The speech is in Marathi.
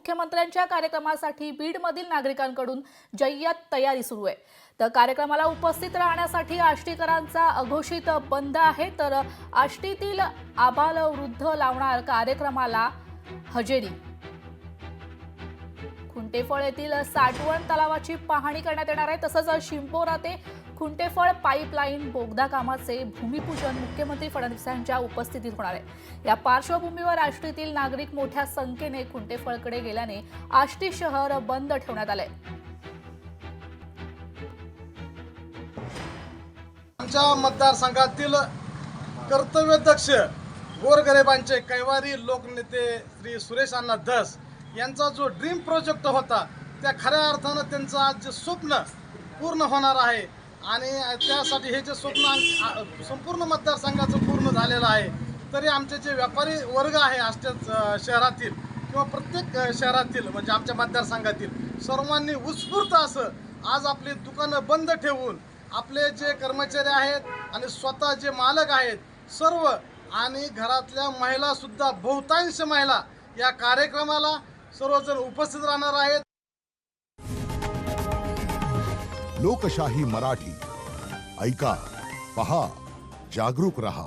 मुख्यमंत्र्यांच्या कार्यक्रमासाठी बीडमधील नागरिकांकडून जय्यत तयारी सुरू आहे। तर कार्यक्रमाला उपस्थित राहण्यासाठी आष्टीकरांचा अघोषित बंद आहे। तर आष्टीतील आबालवृद्ध लावणार कार्यक्रमाला हजेरी। खुंटेफळ येथील साठवण तलावाची पाहणी करण्यात येणार आहे। तसंच शिंपोरा ते खुंटेफळ पाईपलाईन बोगदा कामाचे भूमिपूजन मुख्यमंत्री फडणवीस यांच्या उपस्थितीत होणार आहे। या पार्श्वभूमीवर आष्टीतील नागरिक मोठ्या संख्येने खुंटेफळकडे गेल्याने आष्टी शहर बंद ठेवण्यात आले। आमच्या मतदारसंघातील कर्तव्यदक्ष गोरगरिबांचे कैवारी लोकनेते श्री सुरेश अण्णा धस यांचा जो ड्रीम प्रोजेक्ट होता त्या खऱ्या अर्थानं त्यांचं आज जे स्वप्न पूर्ण होणार आहे आणि त्यासाठी हे जे स्वप्न संपूर्ण मतदारसंघाचं पूर्ण झालेलं आहे। तरी आमचे जे व्यापारी वर्ग आहे आष्टी शहरातील किंवा प्रत्येक शहरातील म्हणजे आमच्या मतदारसंघातील सर्वांनी उत्स्फूर्त असं आज आपली दुकानं बंद ठेवून आपले जे कर्मचारी आहेत आणि स्वतः जे मालक आहेत सर्व आणि घरातल्या महिला सुद्धा बहुतांश महिला या कार्यक्रमाला सर्वजण उपस्थित राहणार आहेत। लोकशाही मराठी ऐका, पहा, जागरूक रहा।